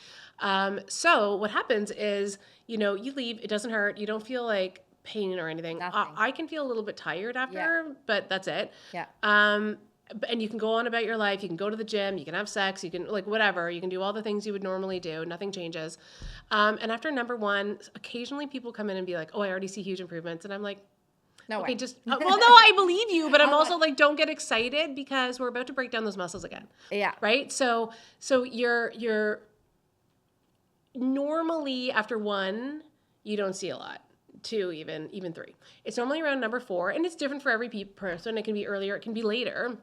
B: So what happens is, you leave, it doesn't hurt. You don't feel like pain or anything. I can feel a little bit tired after, but that's it.
A: Yeah.
B: And you can go on about your life. You can go to the gym. You can have sex. You can whatever. You can do all the things you would normally do. Nothing changes. And after number 1, occasionally people come in and be like, "Oh, I already see huge improvements," and I'm like,
A: "No
B: okay,
A: way."
B: No, I believe you, but I'm also like, don't get excited because we're about to break down those muscles again.
A: Yeah.
B: Right. So you're normally after 1, you don't see a lot. 2, even 3. It's normally around number 4, and it's different for every person. It can be earlier, it can be later,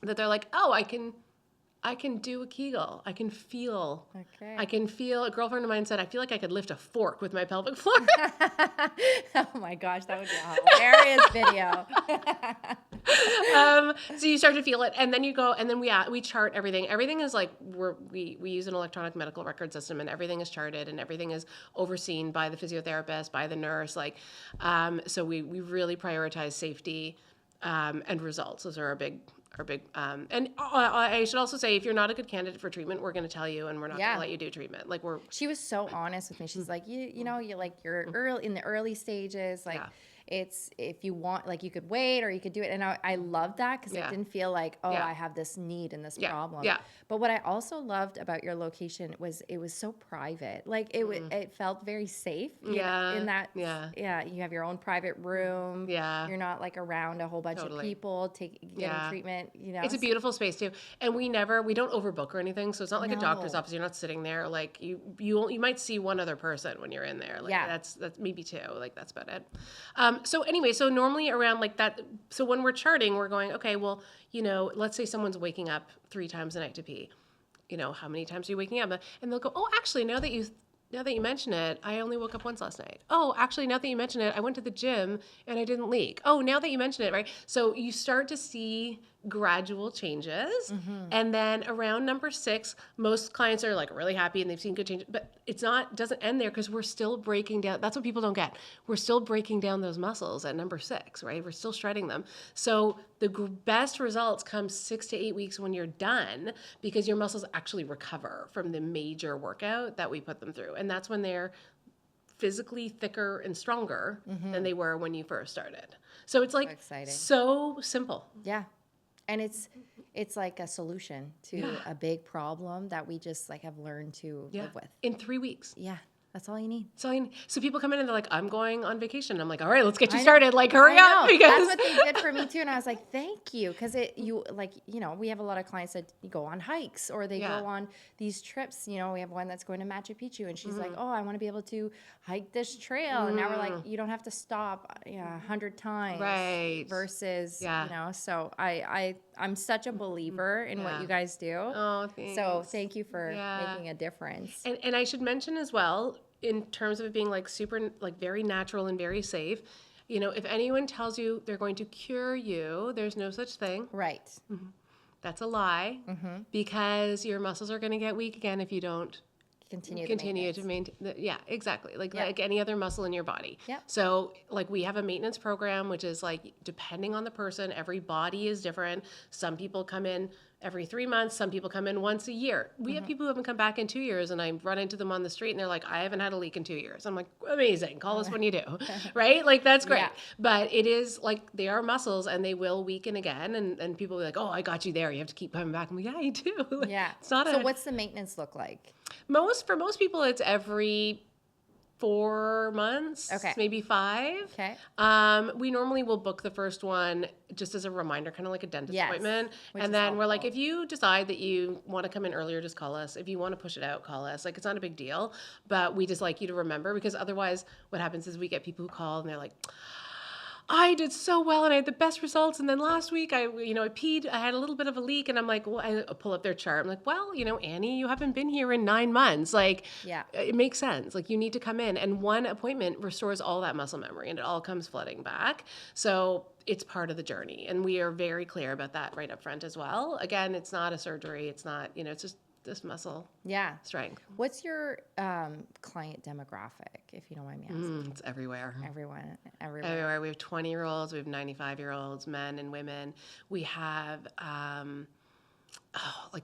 B: that they're like, oh, I can do a Kegel. I can feel.
A: Okay.
B: I can feel. A girlfriend of mine said, I feel like I could lift a fork with my pelvic floor.
A: Oh my gosh, that would be a hilarious video.
B: So you start to feel it, and then you go, and then we chart everything. Everything is like we use an electronic medical record system, and everything is charted, and everything is overseen by the physiotherapist, by the nurse. So we really prioritize safety and results. Those are our big. And I should also say, if you're not a good candidate for treatment, we're going to tell you, and we're not going to let you do treatment.
A: She was so honest with me. She's like, you're early in the early stages, it's if you want, you could wait or you could do it. And I loved that because it didn't feel like, I have this need and this problem.
B: Yeah.
A: But what I also loved about your location was it was so private. It felt very safe. In that. Yeah. Yeah. You have your own private room.
B: Yeah.
A: You're not around a whole bunch of people getting treatment.
B: It's a beautiful space too. And we don't overbook or anything. So it's not like a doctor's office. You're not sitting there. You might see one other person when you're in there. That's maybe 2. That's about it. So normally around that, so when we're charting, we're going, okay, well, let's say someone's waking up 3 times a night to pee. How many times are you waking up? And they'll go, oh, actually, now that you mention it, I only woke up once last night. Oh, actually, now that you mention it, I went to the gym and I didn't leak. Oh, now that you mention it, right? So you start to see gradual changes. Mm-hmm. And then around number 6, most clients are really happy and they've seen good changes, but doesn't end there because we're still breaking down. That's what people don't get. We're still breaking down those muscles at number 6, right? We're still shredding them. So the best results come 6 to 8 weeks when you're done because your muscles actually recover from the major workout that we put them through. And that's when they're physically thicker and stronger than they were when you first started. So it's so simple.
A: Yeah. And it's like a solution to a big problem that we just have learned to live with.
B: In 3 weeks.
A: Yeah. That's all you need.
B: So people come in and they're like, I'm going on vacation. I'm like, all right, let's get you started. Like, hurry up.
A: Because that's what they did for me too. And I was like, thank you. Because we have a lot of clients that go on hikes or they go on these trips. You know, we have one that's going to Machu Picchu and she's like, oh, I want to be able to hike this trail. And now we're like, you don't have to stop 100 times.
B: Right.
A: Versus, so I'm such a believer in what you guys do.
B: Oh, thanks.
A: So thank you for making a difference.
B: And I should mention as well, in terms of it being like super, like very natural and very safe, you know, if anyone tells you they're going to cure you, there's no such thing.
A: Right.
B: Mm-hmm. That's a lie because your muscles are going to get weak again if you don't continue to maintain. Yeah, exactly. Like any other muscle in your body.
A: Yeah.
B: So like we have a maintenance program, which is like depending on the person, every body is different. Some people come in every 3 months. Some people come in once a year. We have people who haven't come back in 2 years, and I run into them on the street and they're like, I haven't had a leak in 2 years. I'm like, amazing. Call us when you do. Right? Like that's great. Yeah. But it is like they are muscles and they will weaken again. And people will be like, oh, I got you there. You have to keep coming back. I'm like, yeah, you do. Like, it's not
A: so what's the maintenance look like?
B: For most people, it's every 4 months, maybe 5.
A: Okay.
B: We normally will book the first one just as a reminder, kind of like a dentist appointment. And then we're like, if you decide that you want to come in earlier, just call us. If you want to push it out, call us. Like, it's not a big deal, but we just like you to remember, because otherwise what happens is we get people who call and they're like, I did so well and I had the best results. And then last week I peed, I had a little bit of a leak, and I'm like, well, I pull up their chart. I'm like, well, Annie, you haven't been here in 9 months. Like, it makes sense. Like, you need to come in, and one appointment restores all that muscle memory and it all comes flooding back. So it's part of the journey. And we are very clear about that right up front as well. Again, it's not a surgery. It's not, it's just this muscle strength.
A: What's your client demographic, if you don't mind me asking?
B: It's everywhere.
A: Everywhere.
B: We have 20-year-olds, we have 95-year-olds, men and women. We have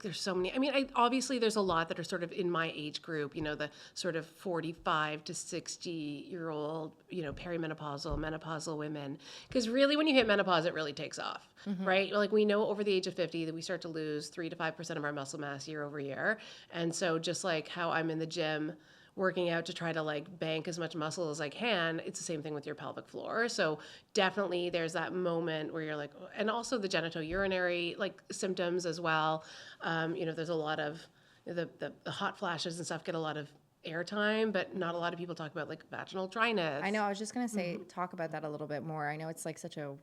B: there's so many. I mean, obviously there's a lot that are sort of in my age group, the sort of 45 to 60-year-old, perimenopausal, menopausal women. Because really when you hit menopause, it really takes off, right? Like we know over the age of 50 that we start to lose 3 to 5% of our muscle mass year over year. And so just like how I'm in the gym working out to try to like bank as much muscle as I can, it's the same thing with your pelvic floor. So definitely there's that moment where you're like, and also the genitourinary like symptoms as well. There's a lot of the hot flashes and stuff get a lot of airtime, but not a lot of people talk about like vaginal dryness.
A: I know. I was just gonna say, talk about that a little bit more. I know it's like such a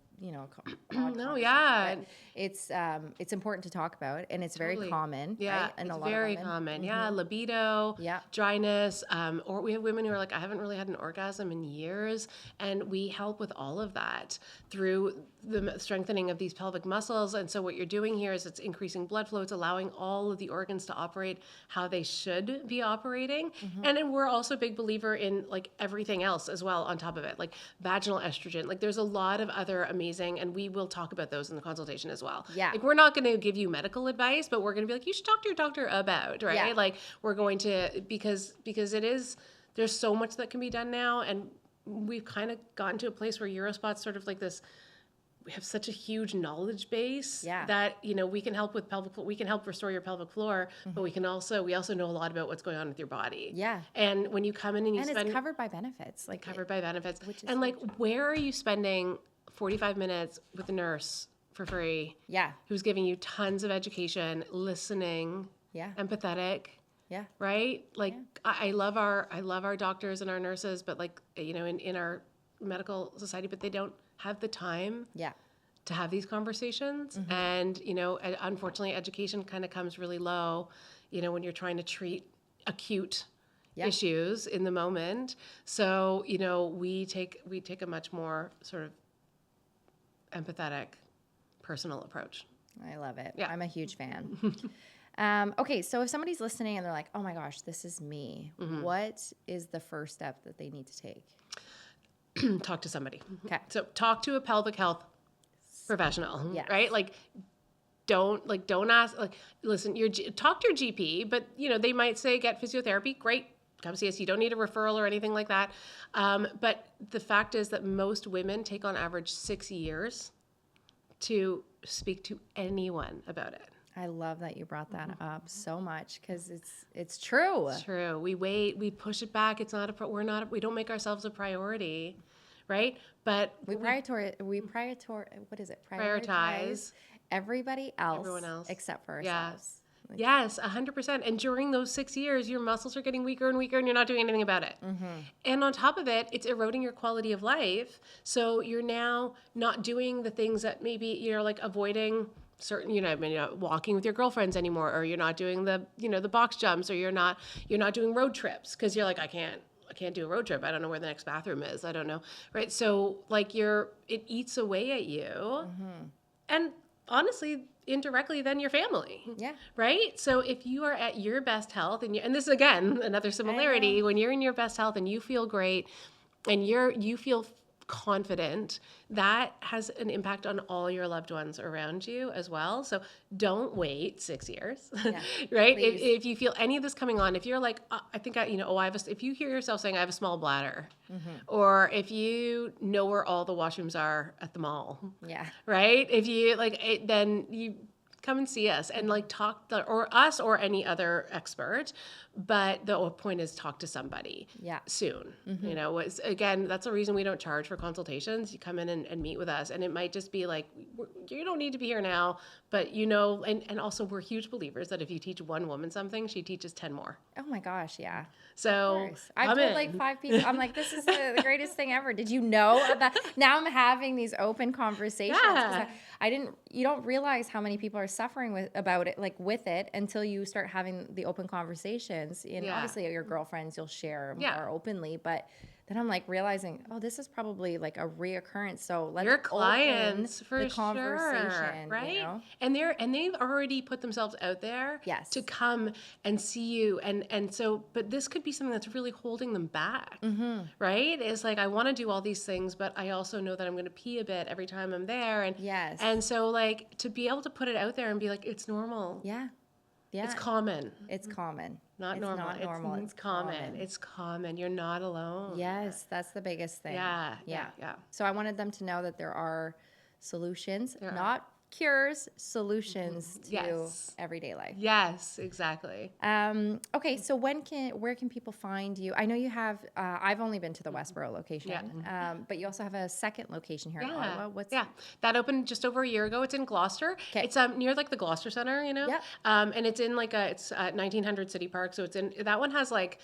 A: it's important to talk about, and it's very common.
B: Yeah,
A: right? And
B: it's very common. Yeah, libido, dryness, or we have women who are like, I haven't really had an orgasm in years, and we help with all of that through the strengthening of these pelvic muscles. And so what you're doing here is it's increasing blood flow. It's allowing all of the organs to operate how they should be operating. And then we're also a big believer in like everything else as well on top of it, like vaginal estrogen. Like there's a lot of other amazing, and we will talk about those in the consultation as well. Yeah. Like we're not going to give you medical advice, but we're going to be like, you should talk to your doctor about, right? Yeah. Like we're going to, because there's so much that can be done now. And we've kind of gotten to a place where UROSPOT's sort of like this, we have such a huge knowledge base that, we can help with we can help restore your pelvic floor, but we also know a lot about what's going on with your body. Yeah. And when you come in and
A: it's covered by benefits.
B: Covered by benefits. And like, where are you spending 45 minutes with a nurse for free? Yeah. Who's giving you tons of education, listening, empathetic. Yeah. Right? Like I love our doctors and our nurses, but like, in our medical society, but they don't have the time to have these conversations. And, unfortunately, education kind of comes really low, when you're trying to treat acute issues in the moment. So, we take a much more sort of empathetic, personal approach.
A: I love it. Yeah. I'm a huge fan. Okay, so if somebody's listening and they're like, oh my gosh, this is me, what is the first step that they need to take?
B: Talk to somebody. Okay. So talk to a pelvic health professional, right? Like, don't ask, listen, talk to your GP, but they might say, get physiotherapy. Great. Come see us. You don't need a referral or anything like that. But the fact is that most women take on average 6 years to speak to anyone about it.
A: I love that you brought that up so much because it's true.
B: It's true. We wait, we push it back. It's not we don't make ourselves a priority, right? But
A: we prioritize everybody else,
B: everyone else
A: except for ourselves.
B: Yes, 100%. And during those 6 years, your muscles are getting weaker and weaker, and you're not doing anything about it. And on top of it, it's eroding your quality of life. So you're now not doing the things that maybe you're like avoiding certain, you're not walking with your girlfriends anymore, or you're not doing the box jumps, or you're not doing road trips because you're like, I can't do a road trip. I don't know where the next bathroom is. I don't know. Right. So like it eats away at you. And honestly, indirectly, then your family.
A: Yeah.
B: Right? So if you are at your best health, and this is, again, another similarity, when you're in your best health and you feel great and you feel confident, that has an impact on all your loved ones around you as well. So don't wait 6 years, right? If you feel any of this coming on, if you're like, if you hear yourself saying, I have a small bladder, or if you know where all the washrooms are at the mall, right? If you then you come and see us and talk or us or any other expert. But the point is talk to somebody soon. Again, that's the reason we don't charge for consultations. You come in and meet with us, and it might just be like, you don't need to be here now, but and also we're huge believers that if you teach one woman something, she teaches 10 more.
A: Oh my gosh, yeah.
B: So
A: I've told 5 people, I'm like, this is the greatest thing ever. Did you know that? Now I'm having these open conversations. You don't realize how many people are suffering with it until you start having the open conversations. And obviously your girlfriends, you'll share more openly, but then I'm realizing, this is probably like a reoccurrence. So let's
B: your clients
A: open
B: for
A: the conversation,
B: right? And they've already put themselves out there to come and see you, and so, but this could be something that's really holding them back, right? It's like, I want to do all these things, but I also know that I'm going to pee a bit every time I'm there, and so to be able to put it out there and be like, it's normal, it's common.
A: It's common.
B: Not normal. It's common. It's common. You're not alone.
A: Yes, that's the biggest thing.
B: Yeah.
A: So I wanted them to know that there are solutions, not cures, solutions to everyday life.
B: Yes, exactly.
A: Okay, so where can people find you? I know you have, I've only been to the Westboro location, but you also have a second location here in Ottawa.
B: That opened just over a year ago. It's in Gloucester. Okay. It's near the Gloucester Center, and it's in it's 1900 City Park. So that one has like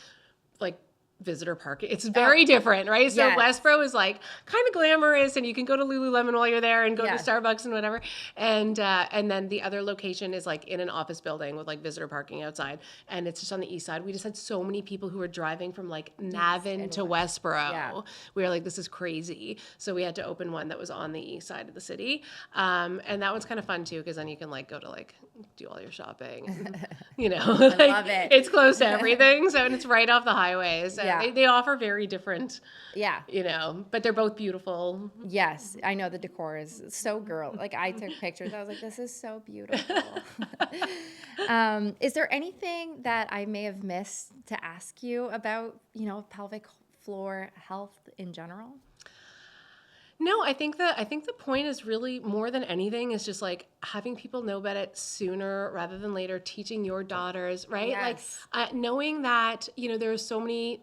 B: visitor parking. It's very different, right? So Westboro is kind of glamorous, and you can go to Lululemon while you're there and go to Starbucks and whatever. And then the other location is in an office building with visitor parking outside, and it's just on the east side. We just had so many people who were driving from Navan to Westboro. Yeah. We were like, this is crazy. So we had to open one that was on the east side of the city. And that one's kind of fun too, because then you can go to do all your shopping. And, I love it. It's close to everything. So, and it's right off the highway. So they offer very different, but they're both beautiful.
A: Yes. I know the decor is so girl. I took pictures. I was like, this is so beautiful. Is there anything that I may have missed to ask you about, pelvic floor health in general?
B: No, I think the point is really, more than anything, is just having people know about it sooner rather than later, teaching your daughters, right?
A: Yes.
B: Knowing that, there's so many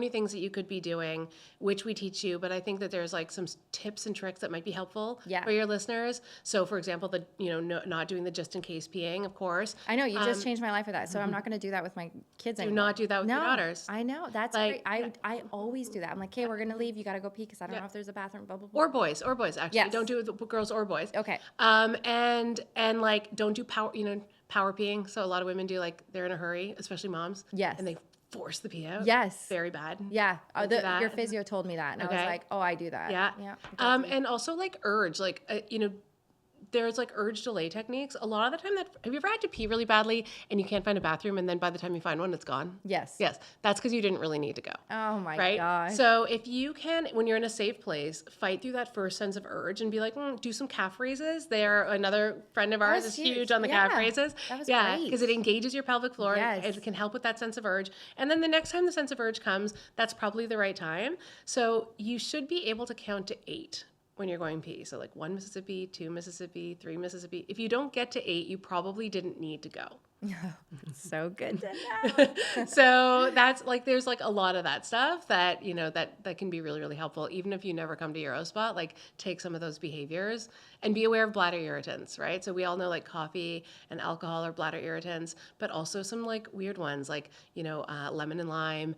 B: things that you could be doing, which we teach you, but I think that there's some tips and tricks that might be helpful for your listeners. So for example, not doing the just in case peeing, of course.
A: I know you just changed my life with that. So I'm not going to do that with my kids anymore.
B: Do not do that with your daughters.
A: I know. That's great. I always do that. I'm like, okay, we're going to leave. You got to go pee because I don't know if there's a bathroom, blah, blah, blah.
B: Or boys, actually. Yes. Don't do it with girls or boys.
A: Okay.
B: And don't do power peeing. So a lot of women do, they're in a hurry, especially moms.
A: Yes.
B: And they force the pee out.
A: Yes.
B: Very bad.
A: Yeah. Your physio told me that. And I was like, oh, I do that.
B: Yeah. And also urge, there's urge delay techniques. A lot of the time have you ever had to pee really badly and you can't find a bathroom, and then by the time you find one, it's gone?
A: Yes.
B: That's because you didn't really need to go.
A: Oh my
B: right?
A: gosh.
B: So if you can, when you're in a safe place, fight through that first sense of urge and be like, do some calf raises. Another friend of ours is huge on the calf raises.
A: That was great.
B: Because it engages your pelvic floor. Yes. It can help with that sense of urge. And then the next time the sense of urge comes, that's probably the right time. So you should be able to count to 8 when you're going pee. So like 1 Mississippi, 2 Mississippi, 3 Mississippi. If you don't get to 8, you probably didn't need to go.
A: So good to know.
B: So that's like, there's like a lot of that stuff that, you know, that can be really, really helpful. Even if you never come to UROSPOT, like take some of those behaviors and be aware of bladder irritants, right? So we all know like coffee and alcohol are bladder irritants, but also some like weird ones like, you know, lemon and lime,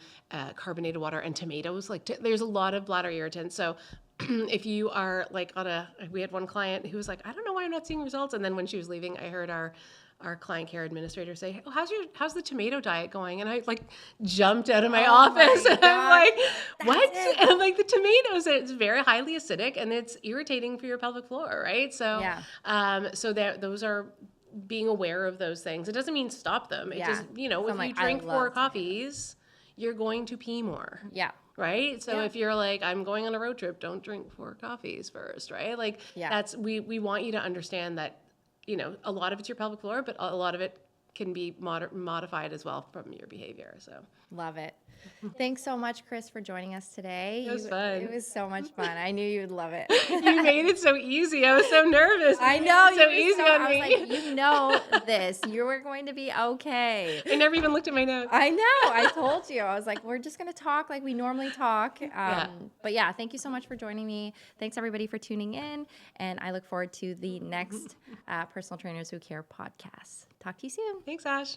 B: carbonated water and tomatoes. Like there's a lot of bladder irritants. So if you are like we had one client who was like, I don't know why I'm not seeing results. And then when she was leaving, I heard our client care administrator say, oh, how's the tomato diet going? And I like jumped out of my office and I'm like, what? And I'm like, the tomatoes, it's very highly acidic and it's irritating for your pelvic floor, right? So, so those are being aware of those things. It doesn't mean stop them. It just, you know, if you drink 4 coffees, you're going to pee more.
A: Yeah.
B: Right? So if you're like, I'm going on a road trip, don't drink 4 coffees first, right? Like that's, we want you to understand that, you know, a lot of it's your pelvic floor, but a lot of it can be modified as well from your behavior. So
A: love it. Thanks so much, Kris, for joining us today.
B: It was fun.
A: It was so much fun. I knew you would love it.
B: You made it so easy. I was so nervous.
A: I know.
B: So easy on me.
A: I was like, you know this. You were going to be okay.
B: I never even looked at my notes.
A: I know. I told you. I was like, we're just going to talk like we normally talk. But yeah, thank you so much for joining me. Thanks, everybody, for tuning in. And I look forward to the next Personal Trainers Who Care podcast. Talk to you soon.
B: Thanks, Ash.